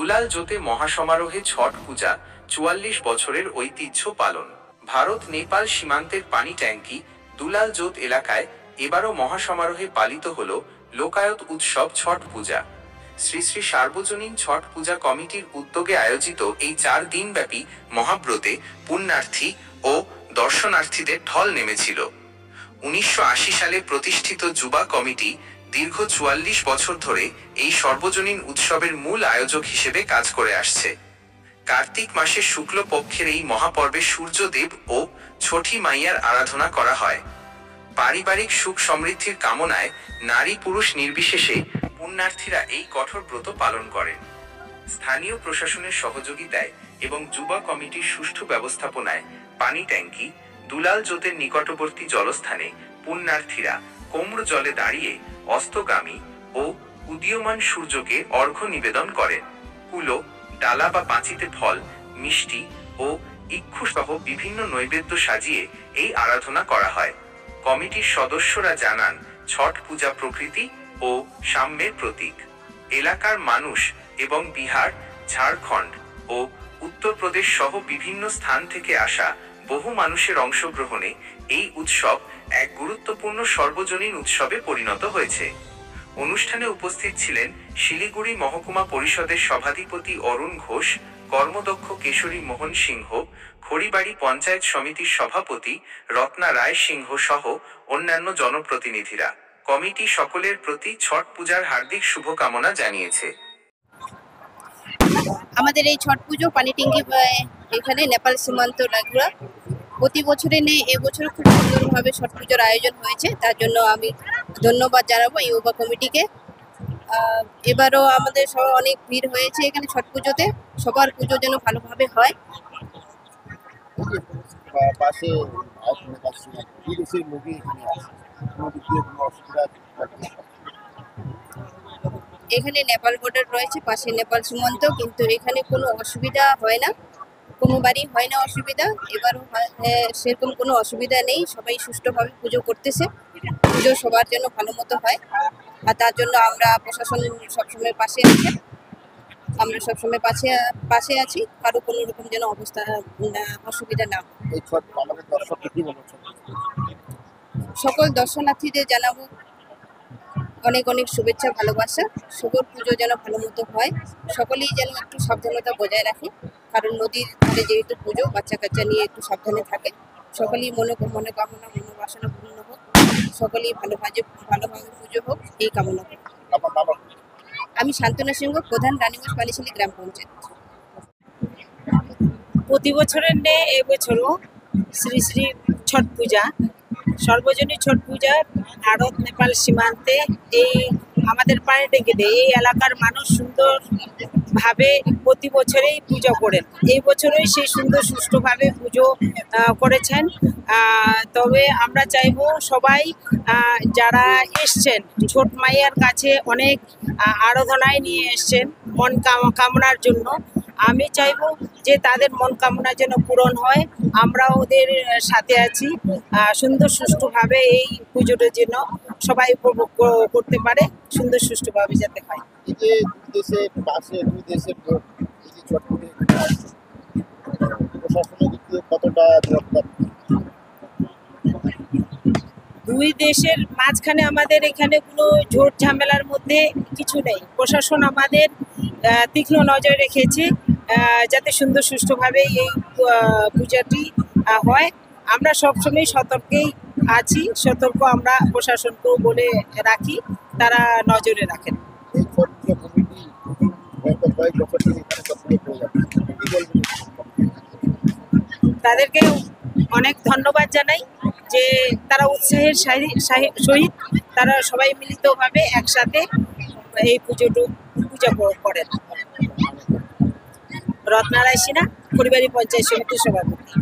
দুলাল জোতে মহাসমারোহে ছট পূজা ৪৪ বছরের ঐতিহ্য পালন। ভারত নেপাল সীমান্তের পানি ট্যাঙ্কি দুলাল জোত এলাকায় এবারও মহাসমারোহে পালিত হল লোকায়ত উৎসব ছট পূজা। শ্রী শ্রী সার্বজনীন ছট পূজা কমিটির উদ্যোগে আয়োজিত এই ৪ দিনব্যাপী মহাব্রতে পুণ্যার্থী ও দর্শনার্থীদের ঢল নেমেছিল। ১৯৮০ সালে প্রতিষ্ঠিত যুবা কমিটি দীর্ঘ ৪৪ বছর ধরে এই সর্বজনীন উৎসবের মূল আয়োজক হিসেবে কাজ করে আসছে। কার্তিক মাসের শুক্ল পক্ষের এই মহাপর্বে সূর্যদেব ও ছঠি মাইয়ার আরাধনা করা হয়। পারিবারিক সুখ সমৃদ্ধির কামনায় নারী পুরুষ নির্বিশেষে পুণ্যার্থীরা এই কঠোর ব্রত পালন করেন। স্থানীয় প্রশাসনের সহযোগিতায় এবং যুবা কমিটির সুষ্ঠু ব্যবস্থাপনায় পানি ট্যাঙ্কি দুলাল জোতের নিকটবর্তী জলস্থানে পুণ্যার্থীরা কোমর জলে দাঁড়িয়ে অস্তগামী ও উদীয়মান সূর্যকে অর্ঘ্য নিবেদন করেন। কুলো, ডালা বা পাঁচিতে ফল, মিষ্টি ও ইক্ষু সহ বিভিন্ন নৈবেদ্য সাজিয়ে এই আরাধনা করা হয়। কমিটির সদস্যরা জানান, ছট পূজা প্রকৃতি ও সাম্যের প্রতীক। এলাকার মানুষ এবং বিহার, ঝাড়খণ্ড ও উত্তরপ্রদেশ সহ বিভিন্ন স্থান থেকে আসা বহু মানুষের অংশগ্রহণে এই উৎসব এক গুরুত্বপূর্ণ সর্বজনীন উৎসবে পরিণত হয়েছে। অনুষ্ঠানে উপস্থিত ছিলেন শিলিগুড়ি মহকুমা পরিষদের সভাধিপতি অরুণ ঘোষ, কর্মদক্ষ কেশরী মোহন সিংহ, খড়িবাড়ি পঞ্চায়েত সমিতির সভাপতি রত্না রায় সিংহ সহ অন্যান্য জনপ্রতিনিধিরা। কমিটি সকলের প্রতি ছট পূজার হার্দিক শুভকামনা জানিয়েছে। আমাদের এই ছট পুজো পানি ট্যাঙ্কি এখানে নেপাল সীমান্ত লাগুড়া প্রতি বছরে নেই, এবছর খুব সুন্দরভাবে ছট পুজোর আয়োজন হয়েছে। তার জন্য আমি ধন্যবাদ জানাবো ইউবা কমিটিকে। এবারও আমাদের সব অনেক ভিড় হয়েছে এখানে ছট পুজোতে। সবার পুজো যেন ভালোভাবে হয়। এখানে নেপাল বর্ডার রয়েছে, পাশে নেপাল সীমান্ত, কিন্তু এখানে কোনো অসুবিধা হয় না, কোনো বাড়ি হয় না অসুবিধা। এবারও সেরকম কোনো অসুবিধা নেই, সবাই সুষ্ঠুভাবে পুজো করতেছে। পুজো সবার যেন ভালো মতো হয়, আর তার জন্য আমরা প্রশাসন সবসময় পাশে আছে। আমরা সবসময় পাশে আছি, কারো কোনো রকম যেন অসুবিধা না। সকল দর্শনার্থীদের জানাবো অনেক অনেক শুভেচ্ছা, ভালোবাসা। শুভর পুজো যেন ভালো মতো হয়, সকলেই যেন একটু সাবধানতা বজায় রাখে, কারণ নদীর ধারে যেহেতু পুজো, বাচ্চা কাচ্চা নিয়ে একটু সাবধানে থাকে। সকলেই মনোকামনা মনোবাসনা পূর্ণ হোক, সকলেই ভালোভাবে পুজো হোক, এই কামনা করি। আমি শান্তনা সিংহ, প্রধান রানীগঞ্জ পালিশালী গ্রাম পঞ্চায়েত। প্রতি বছরের নেই এবছরও শ্রী শ্রী ছট পূজা, সর্বজনীন ছট পূজা ভারত নেপাল সীমান্তে এই আমাদের পানি ট্যাঙ্কিতে এই এলাকার মানুষ সুন্দরভাবে প্রতি বছরেই পুজো করেন। এই বছরই সেই সুন্দর সুষ্ঠুভাবে পুজো করেছেন। তবে আমরা চাইবো সবাই যারা এসছেন ছোট মাইয়ার কাছে অনেক আরাধনায় নিয়ে এসছেন মন কামনার জন্য, আমি চাইবো যে তাদের মন কামনা যেন পূরণ হয়। আমরা ওদের সাথে আছি, সুন্দর সুষ্ঠুভাবে এই পুজোটার জন্য সবাই উপভোগ করতে পারে, সুন্দর সুষ্ঠুভাবে যাতে হয়। দুই দেশের মাঝখানে আমাদের এখানে কোনো ঝোট ঝামেলার মধ্যে কিছু নেই। প্রশাসন আমাদের তীক্ষ্ণ নজর রেখেছে যাতে সুন্দর সুষ্ঠুভাবে এই পূজাটি হয়। আমরা সবসময় সতর্কেই আছি, সতর্ক আমরা প্রশাসনকেও বলে রাখি, তারা নজরে রাখেন। তাদেরকে অনেক ধন্যবাদ জানাই যে তারা উৎসাহের সহিত তারা সবাই মিলিতভাবে একসাথে এই পূজা করেন। রত্না রায় সিনহা, খড়িবাড়ি পঞ্চায়েত সমিতির সভাপতি।